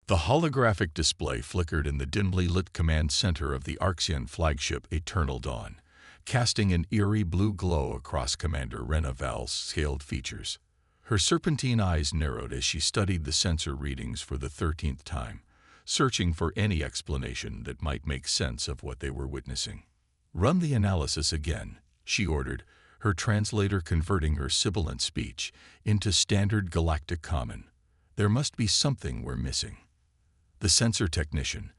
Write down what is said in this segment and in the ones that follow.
The holographic display flickered in the dimly lit command center of the Arxian flagship Eternal Dawn, casting an eerie blue glow across Commander Rena Val's scaled features. Her serpentine eyes narrowed as she studied the sensor readings for the 13th time, searching for any explanation that might make sense of what they were witnessing. "Run the analysis again," she ordered, her translator converting her sibilant speech into standard galactic common. "There must be something we're missing." The sensor technician,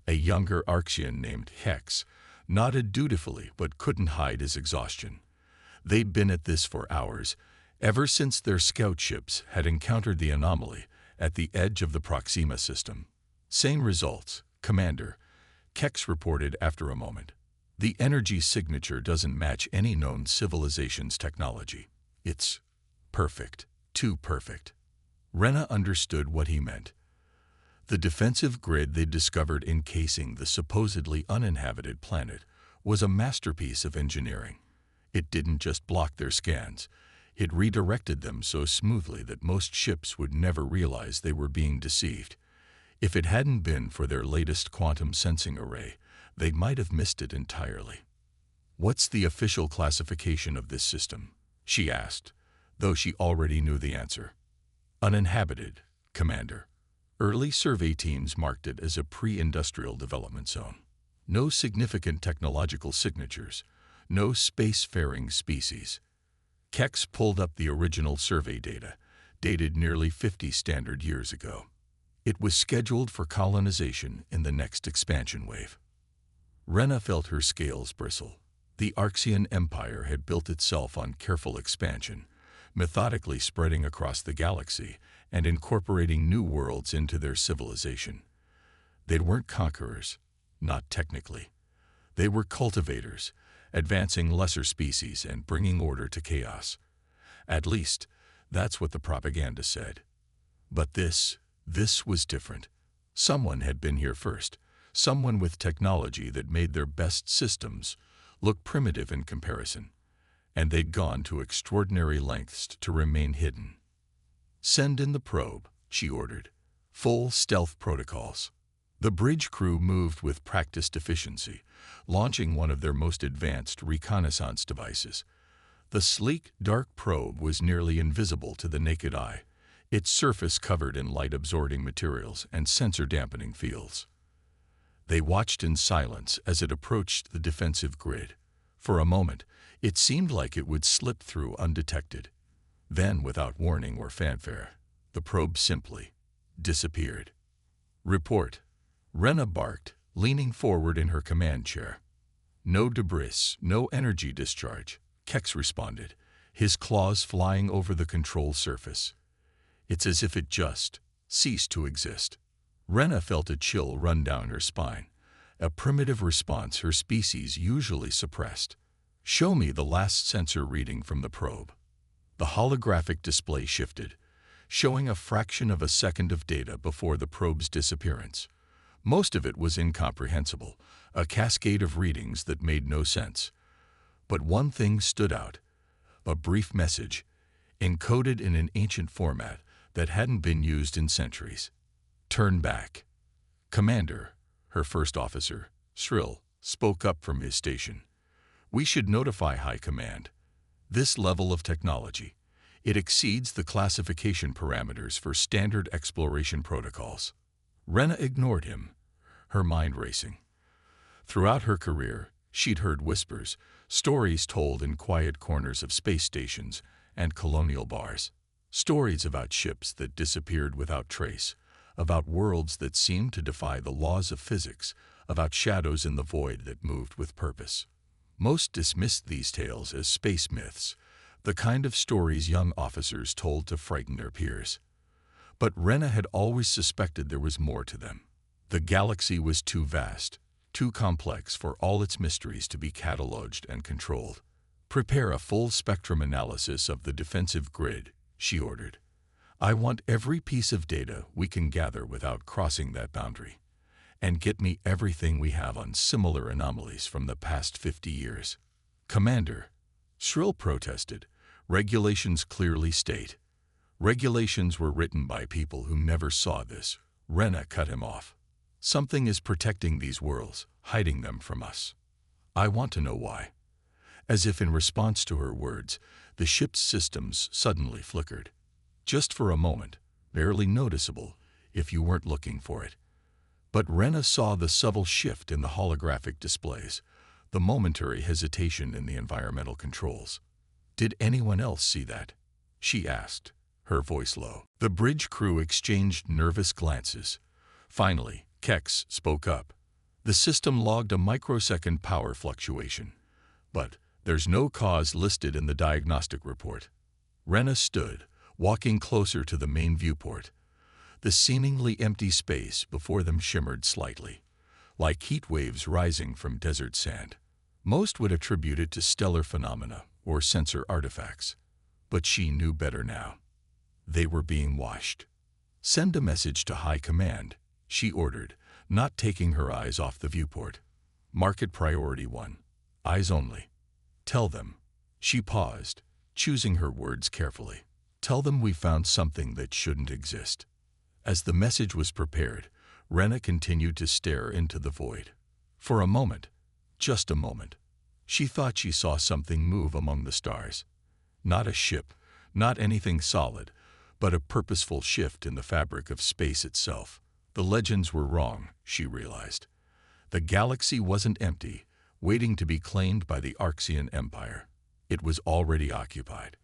a younger Arxian named Hex, nodded dutifully but couldn't hide his exhaustion. They'd been at this for hours, ever since their scout ships had encountered the anomaly at the edge of the Proxima system. "Same results, Commander," Kex reported after a moment. "The energy signature doesn't match any known civilization's technology. It's perfect, too perfect." Rena understood what he meant. The defensive grid they'd discovered encasing the supposedly uninhabited planet was a masterpiece of engineering. It didn't just block their scans, it redirected them so smoothly that most ships would never realize they were being deceived. If it hadn't been for their latest quantum sensing array, they might have missed it entirely. "What's the official classification of this system?" she asked, though she already knew the answer. "Uninhabited, Commander." Early survey teams marked it as a pre-industrial development zone. No significant technological signatures, no spacefaring species. Kex pulled up the original survey data, dated nearly 50 standard years ago. It was scheduled for colonization in the next expansion wave. Rena felt her scales bristle. The Arxian Empire had built itself on careful expansion, methodically spreading across the galaxy and incorporating new worlds into their civilization. They weren't conquerors, not technically. They were cultivators, advancing lesser species and bringing order to chaos. At least, that's what the propaganda said. But this was different. Someone had been here first, someone with technology that made their best systems look primitive in comparison. And they'd gone to extraordinary lengths to remain hidden. "Send in the probe," she ordered. "Full stealth protocols." The bridge crew moved with practiced efficiency, launching one of their most advanced reconnaissance devices. The sleek, dark probe was nearly invisible to the naked eye, its surface covered in light-absorbing materials and sensor-dampening fields. They watched in silence as it approached the defensive grid. For a moment, it seemed like it would slip through undetected. Then, without warning or fanfare, the probe simply disappeared. "Report," Rena barked, leaning forward in her command chair. "No debris, no energy discharge," Kex responded, his claws flying over the control surface. "It's as if it just ceased to exist." Rena felt a chill run down her spine, a primitive response her species usually suppressed. "Show me the last sensor reading from the probe." The holographic display shifted, showing a fraction of a second of data before the probe's disappearance. Most of it was incomprehensible, a cascade of readings that made no sense. But one thing stood out, a brief message, encoded in an ancient format that hadn't been used in centuries. "Turn back." "Commander," her first officer, Shrill, spoke up from his station. "We should notify High Command. This level of technology, it exceeds the classification parameters for standard exploration protocols." Rena ignored him, her mind racing. Throughout her career, she'd heard whispers, stories told in quiet corners of space stations and colonial bars. Stories about ships that disappeared without trace, about worlds that seemed to defy the laws of physics, about shadows in the void that moved with purpose. Most dismissed these tales as space myths, the kind of stories young officers told to frighten their peers. But Rena had always suspected there was more to them. The galaxy was too vast, too complex for all its mysteries to be cataloged and controlled. "Prepare a full-spectrum analysis of the defensive grid," she ordered. "I want every piece of data we can gather without crossing that boundary. And get me everything we have on similar anomalies from the past 50 years. "Commander," Shrill protested, "regulations clearly state." Regulations were written by people who never saw this, Rena cut him off. Something is protecting these worlds, hiding them from us. I want to know why. As if in response to her words, the ship's systems suddenly flickered. Just for a moment, barely noticeable if you weren't looking for it. But Rena saw the subtle shift in the holographic displays, the momentary hesitation in the environmental controls. Did anyone else see that? She asked, her voice low. The bridge crew exchanged nervous glances. Finally, Kex spoke up. The system logged a microsecond power fluctuation. But there's no cause listed in the diagnostic report. Rena stood, walking closer to the main viewport. The seemingly empty space before them shimmered slightly, like heat waves rising from desert sand. Most would attribute it to stellar phenomena or sensor artifacts. But she knew better now. They were being washed. Send a message to High Command, she ordered, not taking her eyes off the viewport. Market Priority 1. Eyes only. Tell them. She paused, choosing her words carefully. Tell them we found something that shouldn't exist. As the message was prepared, Rena continued to stare into the void. For a moment, just a moment, she thought she saw something move among the stars. Not a ship, not anything solid, but a purposeful shift in the fabric of space itself. The legends were wrong, she realized. The galaxy wasn't empty, waiting to be claimed by the Arxian Empire. It was already occupied,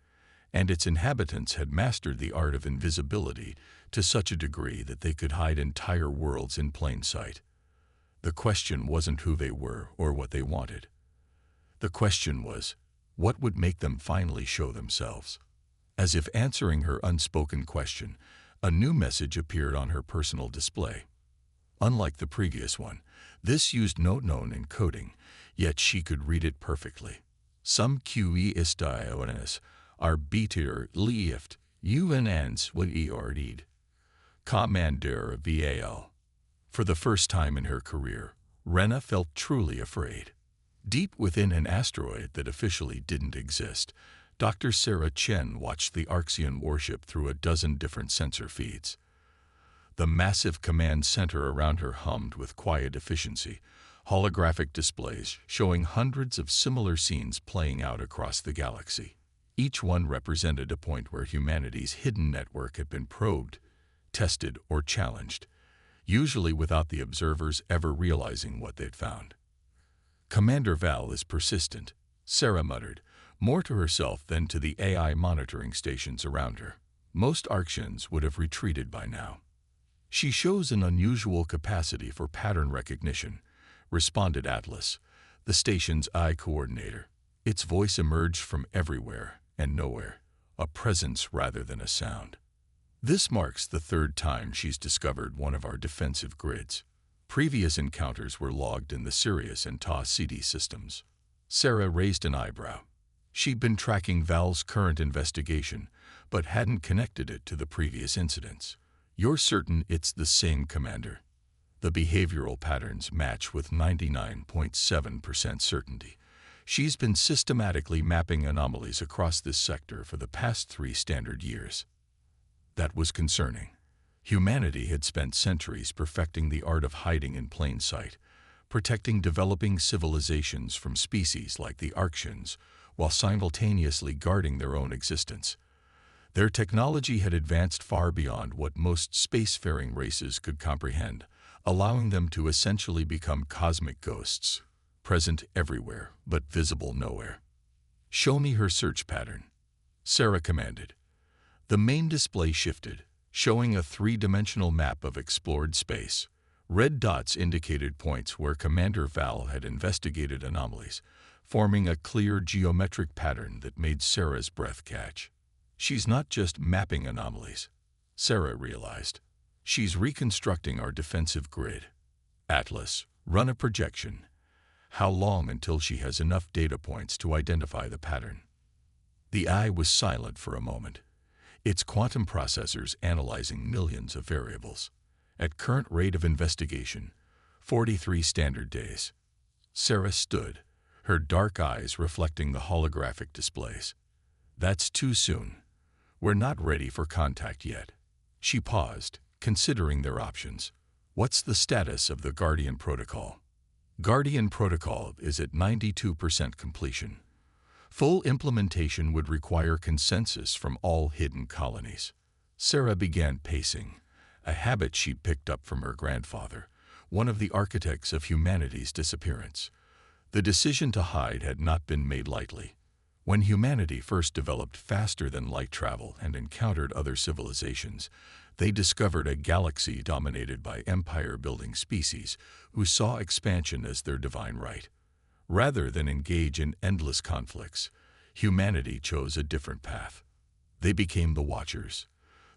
and its inhabitants had mastered the art of invisibility to such a degree that they could hide entire worlds in plain sight. The question wasn't who they were or what they wanted. The question was, what would make them finally show themselves? As if answering her unspoken question, a new message appeared on her personal display. Unlike the previous one, this used no known encoding, yet she could read it perfectly. Some QE istiones are beter lieft, UNNs would read. Commander VAL. For the first time in her career, Rena felt truly afraid. Deep within an asteroid that officially didn't exist, Dr. Sarah Chen watched the Arxian warship through a dozen different sensor feeds. The massive command center around her hummed with quiet efficiency, holographic displays showing hundreds of similar scenes playing out across the galaxy. Each one represented a point where humanity's hidden network had been probed, tested, or challenged, usually without the observers ever realizing what they'd found. Commander Val is persistent, Sarah muttered, more to herself than to the AI monitoring stations around her. Most Arxians would have retreated by now. She shows an unusual capacity for pattern recognition, responded Atlas, the station's eye coordinator. Its voice emerged from everywhere and nowhere, a presence rather than a sound. This marks the third time she's discovered one of our defensive grids. Previous encounters were logged in the Sirius and Ta CD systems. Sarah raised an eyebrow. She'd been tracking Val's current investigation, but hadn't connected it to the previous incidents. You're certain it's the same, Commander? The behavioral patterns match with 99.7% certainty. She's been systematically mapping anomalies across this sector for the past 3 standard years. That was concerning. Humanity had spent centuries perfecting the art of hiding in plain sight, protecting developing civilizations from species like the Arxians, while simultaneously guarding their own existence. Their technology had advanced far beyond what most spacefaring races could comprehend, allowing them to essentially become cosmic ghosts, present everywhere but visible nowhere. Show me her search pattern, Sarah commanded. The main display shifted, showing a 3-dimensional map of explored space. Red dots indicated points where Commander Val had investigated anomalies, forming a clear geometric pattern that made Sarah's breath catch. She's not just mapping anomalies, Sarah realized. She's reconstructing our defensive grid. Atlas, run a projection. How long until she has enough data points to identify the pattern? The eye was silent for a moment, its quantum processors analyzing millions of variables. At current rate of investigation, 43 standard days. Sarah stood, her dark eyes reflecting the holographic displays. That's too soon. We're not ready for contact yet. She paused, considering their options. What's the status of the Guardian Protocol? Guardian Protocol is at 92% completion. Full implementation would require consensus from all hidden colonies. Sarah began pacing, a habit she'd picked up from her grandfather, one of the architects of humanity's disappearance. The decision to hide had not been made lightly. When humanity first developed faster than light travel and encountered other civilizations, they discovered a galaxy dominated by empire-building species who saw expansion as their divine right. Rather than engage in endless conflicts, humanity chose a different path. They became the Watchers,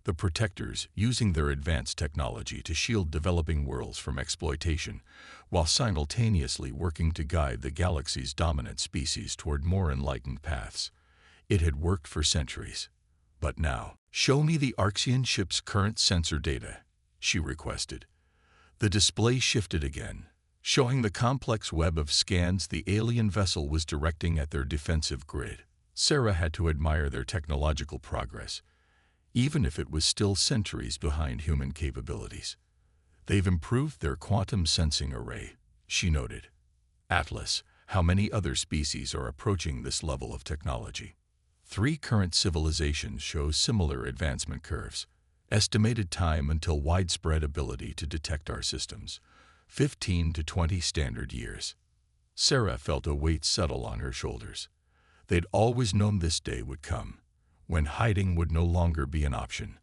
the protectors, using their advanced technology to shield developing worlds from exploitation, while simultaneously working to guide the galaxy's dominant species toward more enlightened paths. It had worked for centuries. But now, show me the Arxian ship's current sensor data, she requested. The display shifted again, showing the complex web of scans the alien vessel was directing at their defensive grid. Sarah had to admire their technological progress, even if it was still centuries behind human capabilities. They've improved their quantum sensing array, she noted. Atlas, how many other species are approaching this level of technology? 3 current civilizations show similar advancement curves. Estimated time until widespread ability to detect our systems, 15 to 20 standard years. Sarah felt a weight settle on her shoulders. They'd always known this day would come, when hiding would no longer be an option,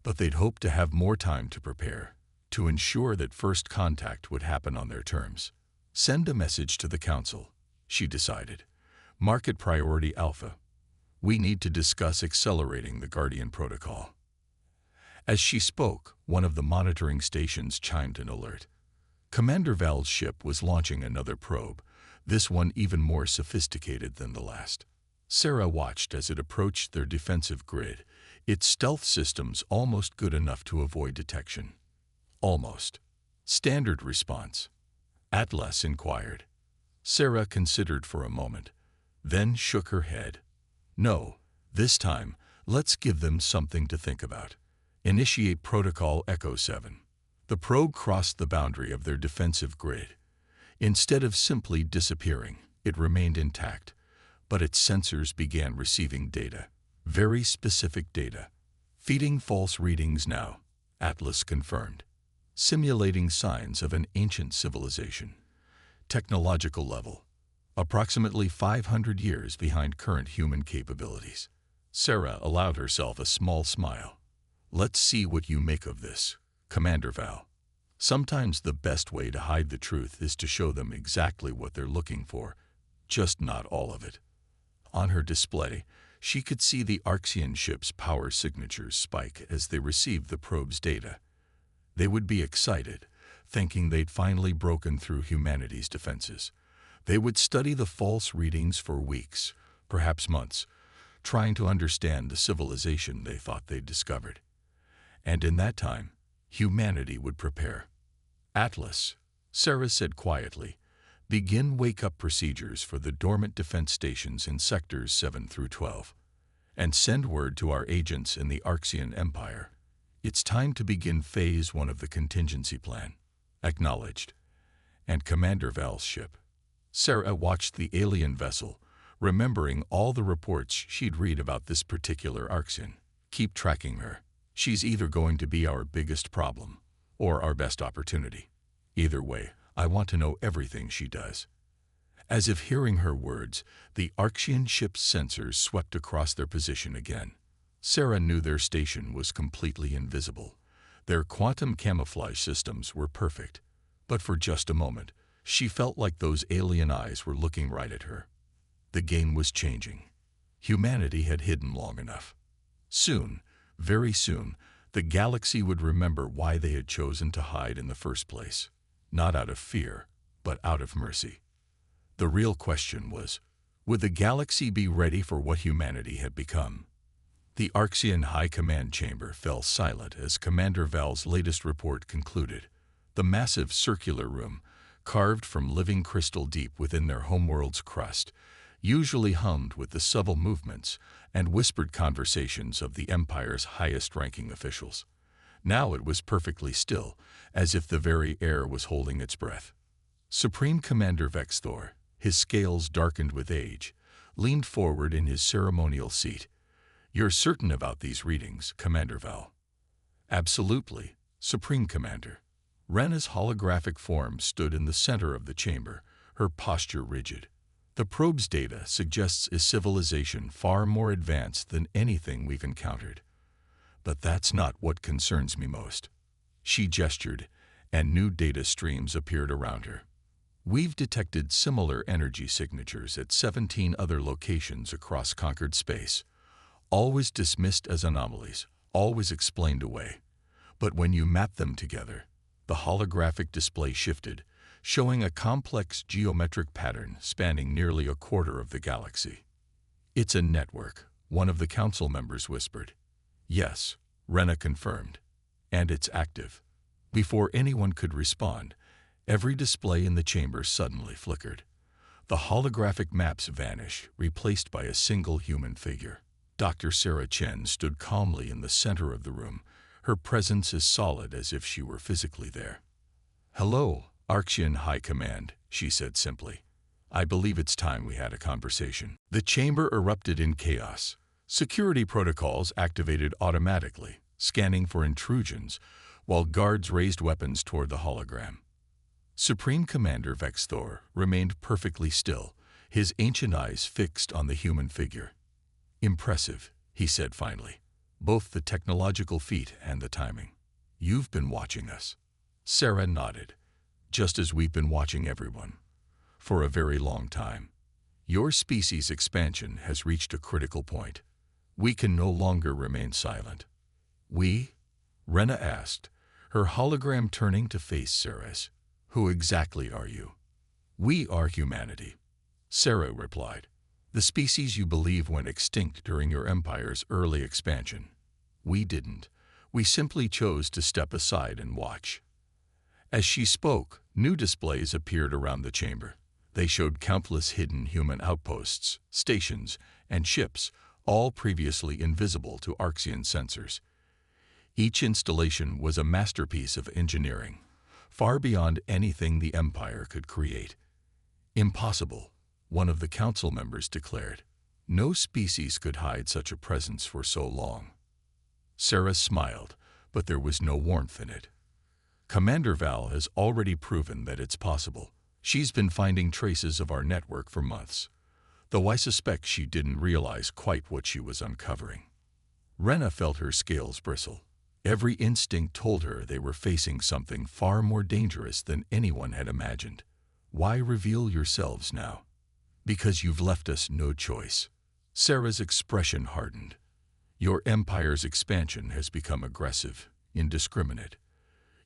but they'd hoped to have more time to prepare, to ensure that first contact would happen on their terms. Send a message to the Council, she decided. Mark it Priority Alpha. We need to discuss accelerating the Guardian Protocol. As she spoke, one of the monitoring stations chimed an alert. Commander Val's ship was launching another probe, this one even more sophisticated than the last. Sarah watched as it approached their defensive grid, its stealth systems almost good enough to avoid detection. Almost. Standard response. Atlas inquired. Sarah considered for a moment, then shook her head. No, this time, let's give them something to think about. Initiate Protocol Echo 7. The probe crossed the boundary of their defensive grid. Instead of simply disappearing, it remained intact, but its sensors began receiving data. Very specific data. Feeding false readings now, Atlas confirmed. Simulating signs of an ancient civilization. Technological level. Approximately 500 years behind current human capabilities. Sarah allowed herself a small smile. Let's see what you make of this, Commander Val. Sometimes the best way to hide the truth is to show them exactly what they're looking for, just not all of it. On her display, she could see the Arxian ship's power signatures spike as they received the probe's data. They would be excited, thinking they'd finally broken through humanity's defenses. They would study the false readings for weeks, perhaps months, trying to understand the civilization they thought they'd discovered. And in that time, humanity would prepare. Atlas, Sarah said quietly, begin wake-up procedures for the dormant defense stations in sectors 7 through 12. And send word to our agents in the Arxian Empire. It's time to begin Phase 1 of the contingency plan. Acknowledged. And Commander Val's ship. Sarah watched the alien vessel, remembering all the reports she'd read about this particular Arxian. Keep tracking her. She's either going to be our biggest problem, or our best opportunity. Either way, I want to know everything she does. As if hearing her words, the Arxian ship's sensors swept across their position again. Sarah knew their station was completely invisible. Their quantum camouflage systems were perfect. But for just a moment, she felt like those alien eyes were looking right at her. The game was changing. Humanity had hidden long enough. Soon, very soon, the galaxy would remember why they had chosen to hide in the first place. Not out of fear, but out of mercy. The real question was, would the galaxy be ready for what humanity had become? The Arxian High Command Chamber fell silent as Commander Val's latest report concluded. The massive circular room, carved from living crystal deep within their homeworld's crust, usually hummed with the subtle movements and whispered conversations of the Empire's highest-ranking officials. Now it was perfectly still, as if the very air was holding its breath. Supreme Commander Vexthor, his scales darkened with age, leaned forward in his ceremonial seat. "You're certain about these readings, Commander Val?" "Absolutely, Supreme Commander." Rena's holographic form stood in the center of the chamber, her posture rigid. "The probe's data suggests a civilization far more advanced than anything we've encountered. But that's not what concerns me most." She gestured, and new data streams appeared around her. "We've detected similar energy signatures at 17 other locations across conquered space, always dismissed as anomalies, always explained away. But when you map them together," the holographic display shifted, showing a complex geometric pattern spanning nearly a quarter of the galaxy. "It's a network," one of the council members whispered. "Yes," Rena confirmed. "And it's active." Before anyone could respond, every display in the chamber suddenly flickered. The holographic maps vanished, replaced by a single human figure. Dr. Sarah Chen stood calmly in the center of the room, her presence as solid as if she were physically there. "Hello, Arxian High Command," she said simply. "I believe it's time we had a conversation." The chamber erupted in chaos. Security protocols activated automatically, scanning for intrusions, while guards raised weapons toward the hologram. Supreme Commander Vexthor remained perfectly still, his ancient eyes fixed on the human figure. "Impressive," he said finally. "Both the technological feat and the timing." "You've been watching us." Sarah nodded. "Just as we've been watching everyone. For a very long time. Your species' expansion has reached a critical point. We can no longer remain silent." "We?" Rena asked, her hologram turning to face Sarah's. "Who exactly are you?" "We are humanity," Sarah replied. "The species you believe went extinct during your empire's early expansion. We didn't. We simply chose to step aside and watch." As she spoke, new displays appeared around the chamber. They showed countless hidden human outposts, stations, and ships, all previously invisible to Arxian sensors. Each installation was a masterpiece of engineering, far beyond anything the Empire could create. "Impossible," one of the council members declared. "No species could hide such a presence for so long." Sarah smiled, but there was no warmth in it. "Commander Val has already proven that it's possible. She's been finding traces of our network for months, though I suspect she didn't realize quite what she was uncovering." Rena felt her scales bristle. Every instinct told her they were facing something far more dangerous than anyone had imagined. "Why reveal yourselves now?" "Because you've left us no choice." Sarah's expression hardened. "Your empire's expansion has become aggressive, indiscriminate.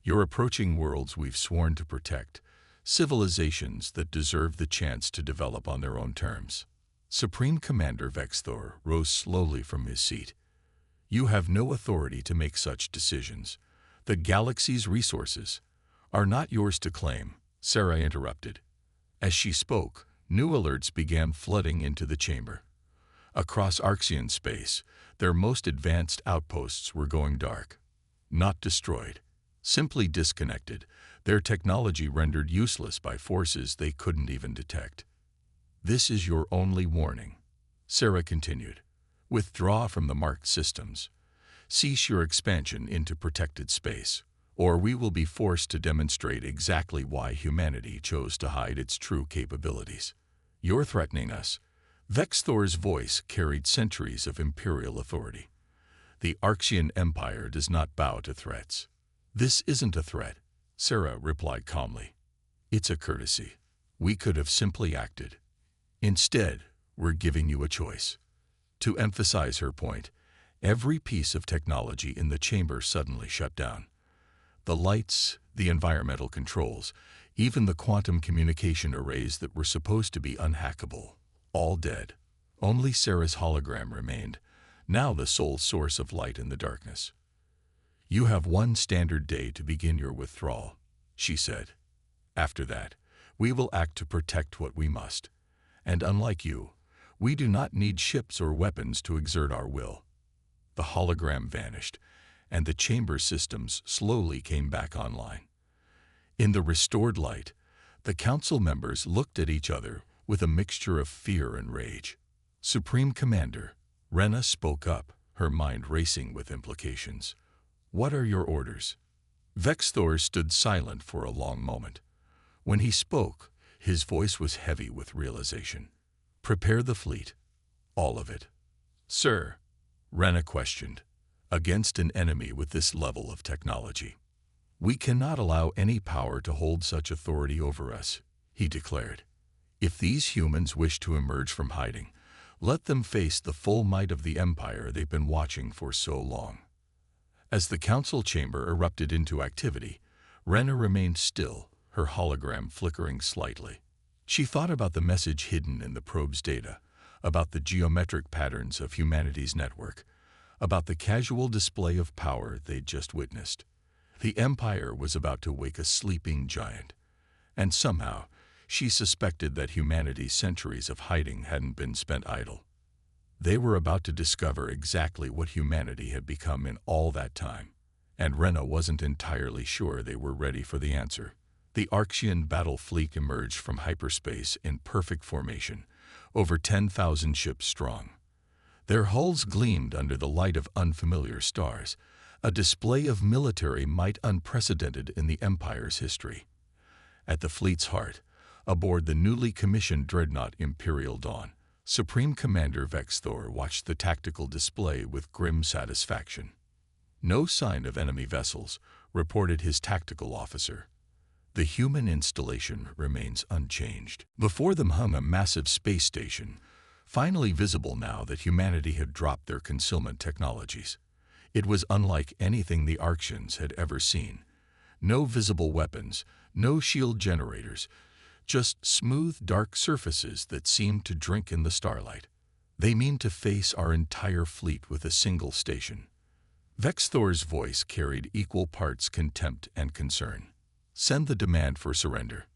You're approaching worlds we've sworn to protect, civilizations that deserve the chance to develop on their own terms." Supreme Commander Vexthor rose slowly from his seat. "You have no authority to make such decisions. The galaxy's resources are not yours to claim," Sarah interrupted. As she spoke, new alerts began flooding into the chamber. Across Arxian space, their most advanced outposts were going dark. Not destroyed, simply disconnected, their technology rendered useless by forces they couldn't even detect. "This is your only warning," Sarah continued. "Withdraw from the marked systems. Cease your expansion into protected space, or we will be forced to demonstrate exactly why humanity chose to hide its true capabilities. You're threatening us." Vexthor's voice carried centuries of imperial authority. "The Arxian Empire does not bow to threats." "This isn't a threat," Sarah replied calmly. "It's a courtesy. We could have simply acted. Instead, we're giving you a choice." To emphasize her point, every piece of technology in the chamber suddenly shut down. The lights, the environmental controls, even the quantum communication arrays that were supposed to be unhackable, all dead. Only Sarah's hologram remained, now the sole source of light in the darkness. "You have one standard day to begin your withdrawal," she said. "After that, we will act to protect what we must. And unlike you, we do not need ships or weapons to exert our will." The hologram vanished, and the chamber systems slowly came back online. In the restored light, the council members looked at each other with a mixture of fear and rage. Supreme Commander, Rena spoke up, her mind racing with implications. "What are your orders?" Vexthor stood silent for a long moment. When he spoke, his voice was heavy with realization. "Prepare the fleet. All of it." "Sir," Rena questioned, "against an enemy with this level of technology, we cannot allow any power to hold such authority over us," he declared. "If these humans wish to emerge from hiding, let them face the full might of the Empire they've been watching for so long." As the council chamber erupted into activity, Rena remained still, her hologram flickering slightly. She thought about the message hidden in the probe's data, about the geometric patterns of humanity's network, about the casual display of power they'd just witnessed. The Empire was about to wake a sleeping giant, and somehow she suspected that humanity's centuries of hiding hadn't been spent idle. They were about to discover exactly what humanity had become in all that time, and Rena wasn't entirely sure they were ready for the answer. The Arxian battle fleet emerged from hyperspace in perfect formation, over 10,000 ships strong. Their hulls gleamed under the light of unfamiliar stars, a display of military might unprecedented in the Empire's history. At the fleet's heart, aboard the newly commissioned dreadnought Imperial Dawn, Supreme Commander Vexthor watched the tactical display with grim satisfaction. "No sign of enemy vessels," reported his tactical officer. "The human installation remains unchanged." Before them hung a massive space station, finally visible now that humanity had dropped their concealment technologies. It was unlike anything the Arxians had ever seen. No visible weapons, no shield generators, just smooth, dark surfaces that seemed to drink in the starlight. "They mean to face our entire fleet with a single station." Vexthor's voice carried equal parts contempt and concern. "Send the demand for surrender."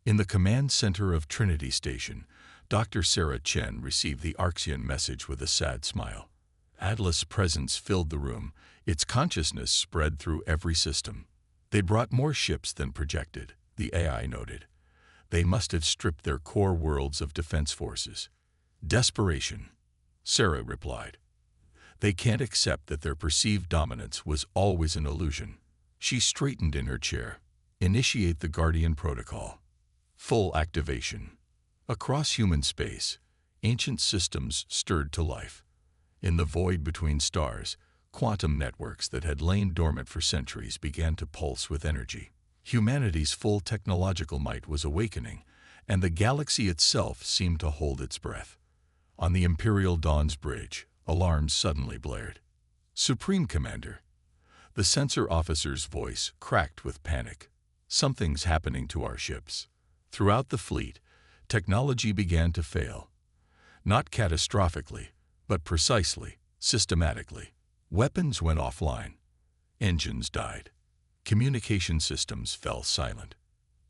In the command center of Trinity Station, Dr. Sarah Chen received the Arxian message with a sad smile. Atlas' presence filled the room, its consciousness spread through every system. "They brought more ships than projected," the AI noted. "They must have stripped their core worlds of defense forces." "Desperation," Sarah replied. "They can't accept that their perceived dominance was always an illusion." She straightened in her chair. "Initiate the Guardian Protocol." Full activation. Across human space, ancient systems stirred to life. In the void between stars, quantum networks that had lain dormant for centuries began to pulse with energy. Humanity's full technological might was awakening, and the galaxy itself seemed to hold its breath. On the Imperial Dawn's bridge, alarms suddenly blared. "Supreme Commander." The sensor officer's voice cracked with panic. "Something's happening to our ships." Throughout the fleet, technology began to fail. Not catastrophically, but precisely, systematically. Weapons went offline. Engines died. Communication systems fell silent.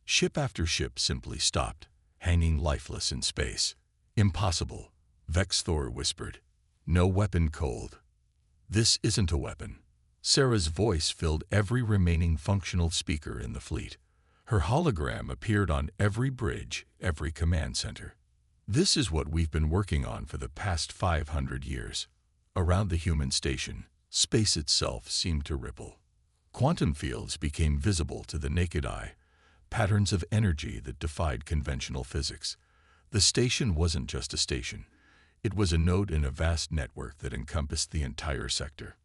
Ship after ship simply stopped, hanging lifeless in space. "Impossible," Vexthor whispered. "No weapon cold." "This isn't a weapon." Sarah's voice filled every remaining functional speaker in the fleet. Her hologram appeared on every bridge, every command center. "This is what we've been working on for the past 500 years. Around the human station, space itself seemed to ripple. Quantum fields became visible to the naked eye, patterns of energy that defied conventional physics. The station wasn't just a station. It was a node in a vast network that encompassed the entire sector.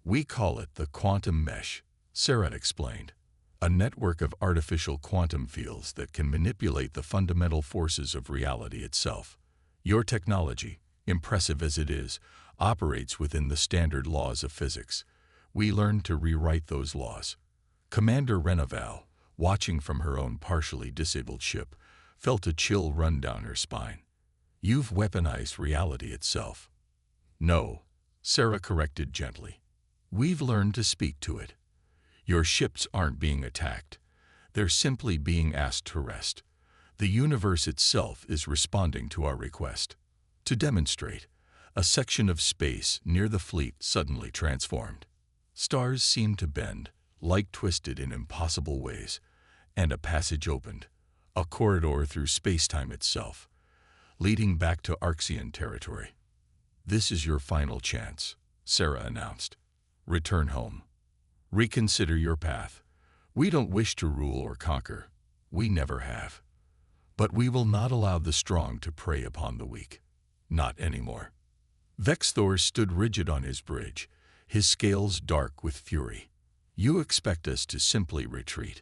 "We call it the quantum mesh," Sarah explained. "A network of artificial quantum fields that can manipulate the fundamental forces of reality itself. Your technology, impressive as it is, operates within the standard laws of physics. We learned to rewrite those laws." Commander Renaval, watching from her own partially disabled ship, felt a chill run down her spine. "You've weaponized reality itself." "No," Sarah corrected gently. "We've learned to speak to it. Your ships aren't being attacked. They're simply being asked to rest. The universe itself is responding to our request." To demonstrate, a section of space near the fleet suddenly transformed. Stars seemed to bend, like twisted in impossible ways, and a passage opened, a corridor through space-time itself, leading back to Arxian territory. "This is your final chance," Sarah announced. "Return home. Reconsider your path. We don't wish to rule or conquer. We never have. But we will not allow the strong to prey upon the weak. Not anymore." Vexthor stood rigid on his bridge, his scales dark with fury. "You expect us to simply retreat,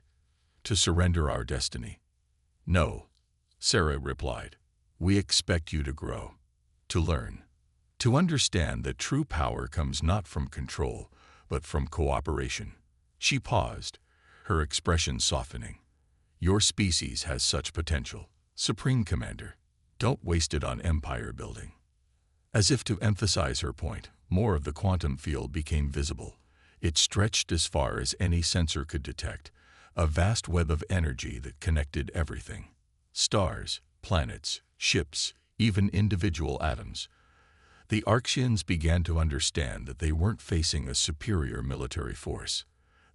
to surrender our destiny?" "No," Sarah replied. "We expect you to grow, to learn, to understand that true power comes not from control, but from cooperation." She paused, her expression softening. "Your species has such potential, Supreme Commander. Don't waste it on empire building." As if to emphasize her point, more of the quantum field became visible. It stretched as far as any sensor could detect, a vast web of energy that connected everything. Stars, planets, ships, even individual atoms. The Arxians began to understand that they weren't facing a superior military force.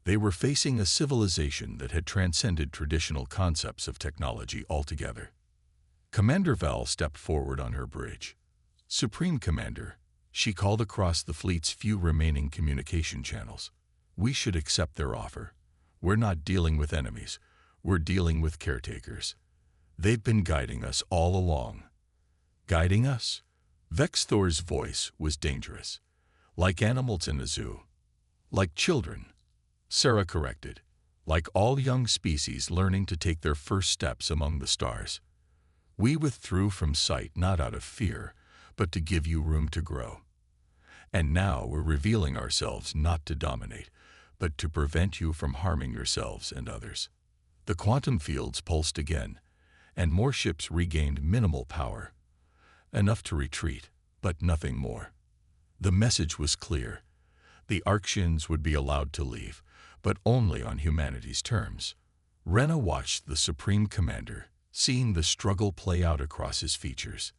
They were facing a civilization that had transcended traditional concepts of technology altogether. Commander Val stepped forward on her bridge. "Supreme Commander," she called across the fleet's few remaining communication channels, "we should accept their offer. We're not dealing with enemies. We're dealing with caretakers. They've been guiding us all along." "Guiding us?" Vexthor's voice was dangerous. "Like animals in a zoo. Like children," Sarah corrected. "Like all young species learning to take their first steps among the stars. We withdrew from sight not out of fear, but to give you room to grow. And now we're revealing ourselves not to dominate, but to prevent you from harming yourselves and others." The quantum fields pulsed again, and more ships regained minimal power. Enough to retreat, but nothing more. The message was clear. The Arxians would be allowed to leave, but only on humanity's terms. Rena watched the Supreme Commander, seeing the struggle play out across his features.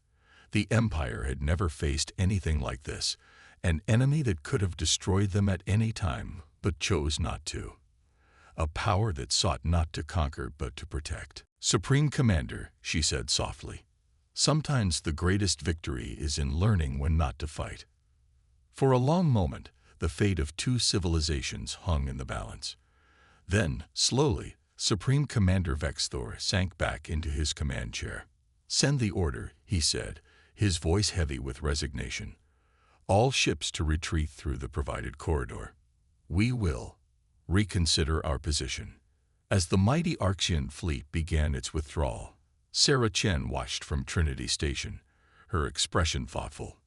The Empire had never faced anything like this, an enemy that could have destroyed them at any time, but chose not to. A power that sought not to conquer but to protect. "Supreme Commander," she said softly, "sometimes the greatest victory is in learning when not to fight." For a long moment, the fate of two civilizations hung in the balance. Then, slowly, Supreme Commander Vexthor sank back into his command chair. "Send the order," he said, his voice heavy with resignation. "All ships to retreat through the provided corridor. We will reconsider our position." As the mighty Arxian fleet began its withdrawal, Sarah Chen watched from Trinity Station, her expression thoughtful.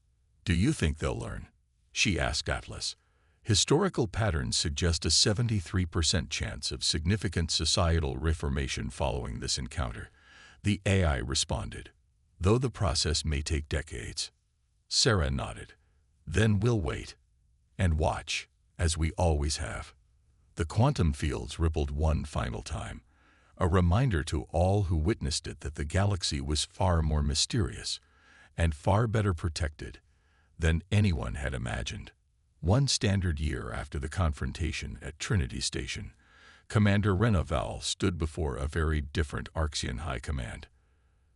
"Do you think they'll learn?" she asked Atlas. "Historical patterns suggest a 73% chance of significant societal reformation following this encounter," the AI responded, "though the process may take decades." Sarah nodded. "Then we'll wait and watch, as we always have." The quantum fields rippled one final time, a reminder to all who witnessed it that the galaxy was far more mysterious and far better protected than anyone had imagined. One standard year after the confrontation at Trinity Station, Commander Rena Val stood before a very different Arxian High Command.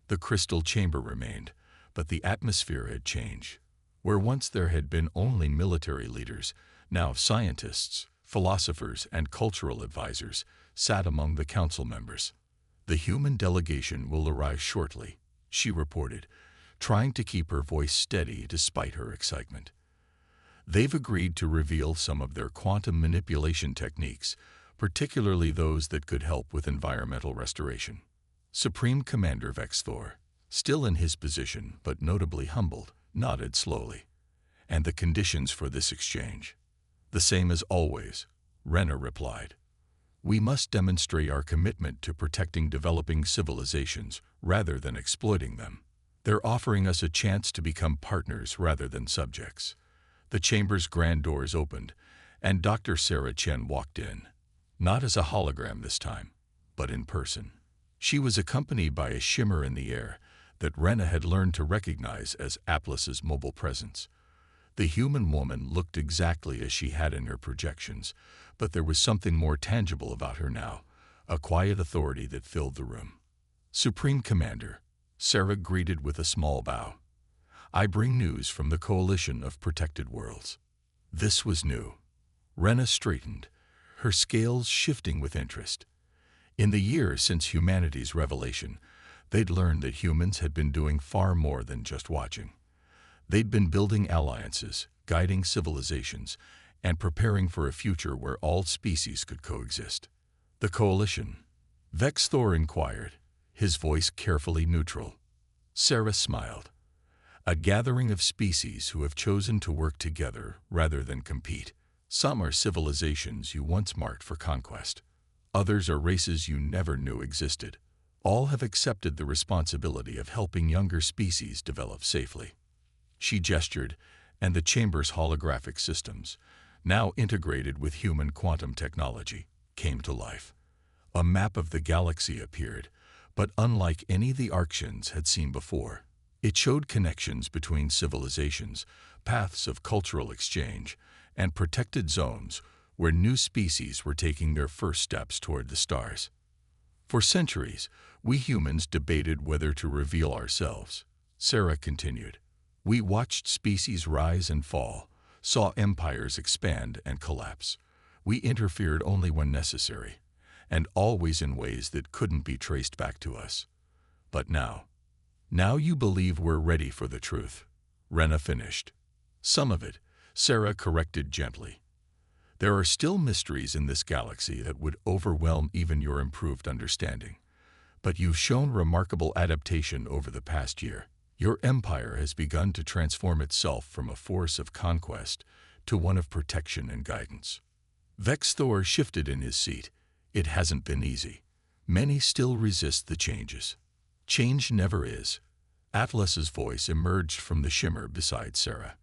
The crystal chamber remained, but the atmosphere had changed. Where once there had been only military leaders, now scientists, philosophers, and cultural advisors sat among the council members. "The human delegation will arrive shortly," she reported, trying to keep her voice steady despite her excitement. "They've agreed to reveal some of their quantum manipulation techniques, particularly those that could help with environmental restoration." Supreme Commander Vexthor, still in his position but notably humbled, nodded slowly. "And the conditions for this exchange?" "The same as always," Rena replied. "We must demonstrate our commitment to protecting developing civilizations rather than exploiting them. They're offering us a chance to become partners rather than subjects." The chamber's grand doors opened, and Dr. Sarah Chen walked in, not as a hologram this time, but in person. She was accompanied by a shimmer in the air that Rena had learned to recognize as Atlas's mobile presence. The human woman looked exactly as she had in her projections, but there was something more tangible about her now, a quiet authority that filled the room. "Supreme Commander," Sarah greeted with a small bow. "I bring news from the Coalition of Protected Worlds." This was new. Rena straightened, her scales shifting with interest. In the years since humanity's revelation, they'd learned that humans had been doing far more than just watching. They'd been building alliances, guiding civilizations, and preparing for a future where all species could coexist. "The Coalition?" Vex Thor inquired, his voice carefully neutral. Sarah smiled. "A gathering of species who have chosen to work together rather than compete. Some are civilizations you once marked for conquest. Others are races you never knew existed. All have accepted the responsibility of helping younger species develop safely." She gestured, and the chamber's holographic systems, now integrated with human quantum technology, came to life. A map of the galaxy appeared, but unlike any the Arctians had seen before. It showed connections between civilizations, paths of cultural exchange, and protected zones where new species were taking their first steps toward the stars. "For centuries, we humans debated whether to reveal ourselves," Sarah continued. "We watched species rise and fall, saw empires expand and collapse. We interfered only when necessary, and always in ways that couldn't be traced back to us. But now you believe we're ready for the truth," Rena finished. "Some of it," Sarah corrected gently. "There are still mysteries in this galaxy that would overwhelm even your improved understanding. But you've shown remarkable adaptation over the past year. Your empire has begun to transform itself from a force of conquest to one of protection and guidance." Vex Thor shifted in his seat. "It hasn't been easy. Many still resist the changes." "Change never is." Atlas's voice emerged from the shimmer beside Sarah.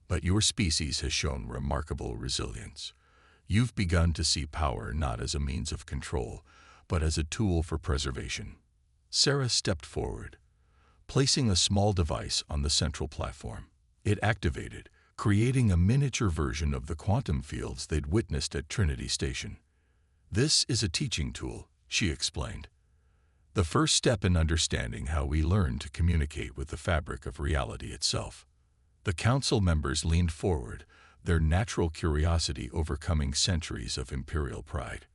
"But your species has shown remarkable resilience. You've begun to see power not as a means of control, but as a tool for preservation." Sarah stepped forward, placing a small device on the central platform. It activated, creating a miniature version of the quantum fields they'd witnessed at Trinity Station. "This is a teaching tool," she explained. "The first step in understanding how we learn to communicate with the fabric of reality itself." The council members leaned forward, their natural curiosity overcoming centuries of imperial pride.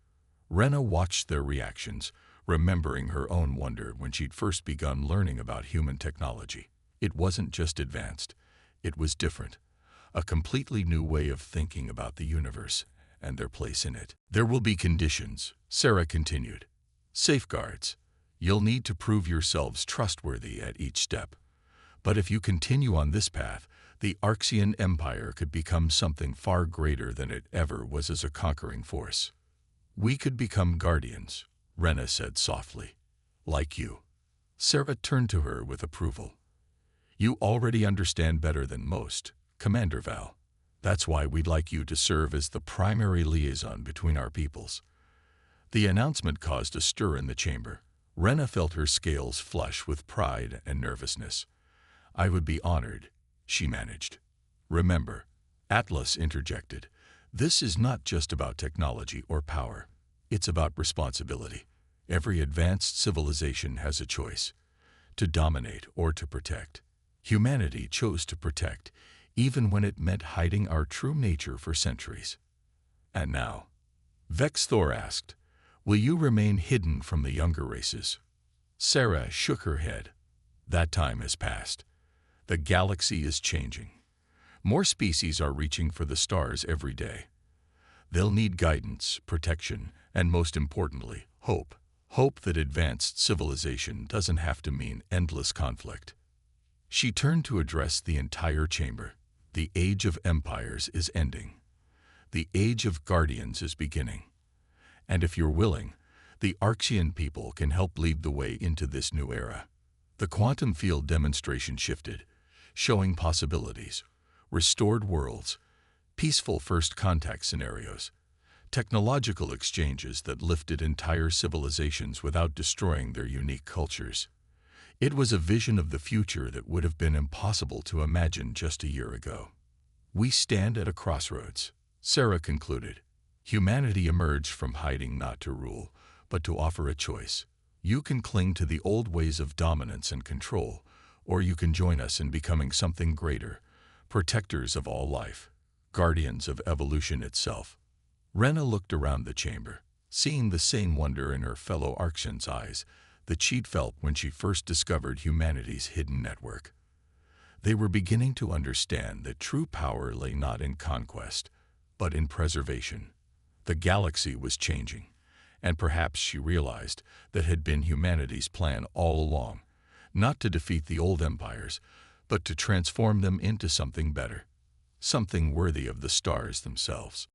Rena watched their reactions, remembering her own wonder when she'd first begun learning about human technology. It wasn't just advanced, it was different. A completely new way of thinking about the universe and their place in it. "There will be conditions," Sarah continued. "Safeguards. You'll need to prove yourselves trustworthy at each step. But if you continue on this path, the Arctian Empire could become something far greater than it ever was as a conquering force. We could become guardians," Rena said softly. "Like you." Sarah turned to her with approval. "You already understand better than most, Commander Val. That's why we'd like you to serve as the primary liaison between our peoples." The announcement caused a stir in the chamber. Rena felt her scales flush with pride and nervousness. "I would be honored," she managed. "Remember," Atlas interjected, "this is not just about technology or power. It's about responsibility. Every advanced civilization has a choice, to dominate or to protect. Humanity chose to protect, even when it meant hiding our true nature for centuries." "And now," Vex Thor asked, "will you remain hidden from the younger races?" Sarah shook her head. "That time has passed. The galaxy is changing. More species are reaching for the stars every day. They'll need guidance, protection, and most importantly, hope. Hope that advanced civilization doesn't have to mean endless conflict." She turned to address the entire chamber. "The age of empires is ending. The age of guardians is beginning. And if you're willing, the Arctian people can help lead the way into this new era." The quantum field demonstration shifted, showing possibilities, restored worlds, peaceful first contact scenarios, technological exchanges that lifted entire civilizations without destroying their unique cultures. It was a vision of the future that would have been impossible to imagine just a year ago. We stand at a crossroads, Sarah concluded. Humanity emerged from hiding not to rule, but to offer a choice. You can cling to the old ways of dominance and control, or you can join us in becoming something greater, protectors of all life, guardians of evolution itself. Rena looked around the chamber, seeing the same wonder in her fellow Arctians' eyes that she'd felt when she first discovered humanity's hidden network. They were beginning to understand that true power lay not in conquest, but in preservation. The galaxy was changing, and perhaps she realized that had been humanity's plan all along, not to defeat the old empires, but to transform them into something better, something worthy of the stars themselves.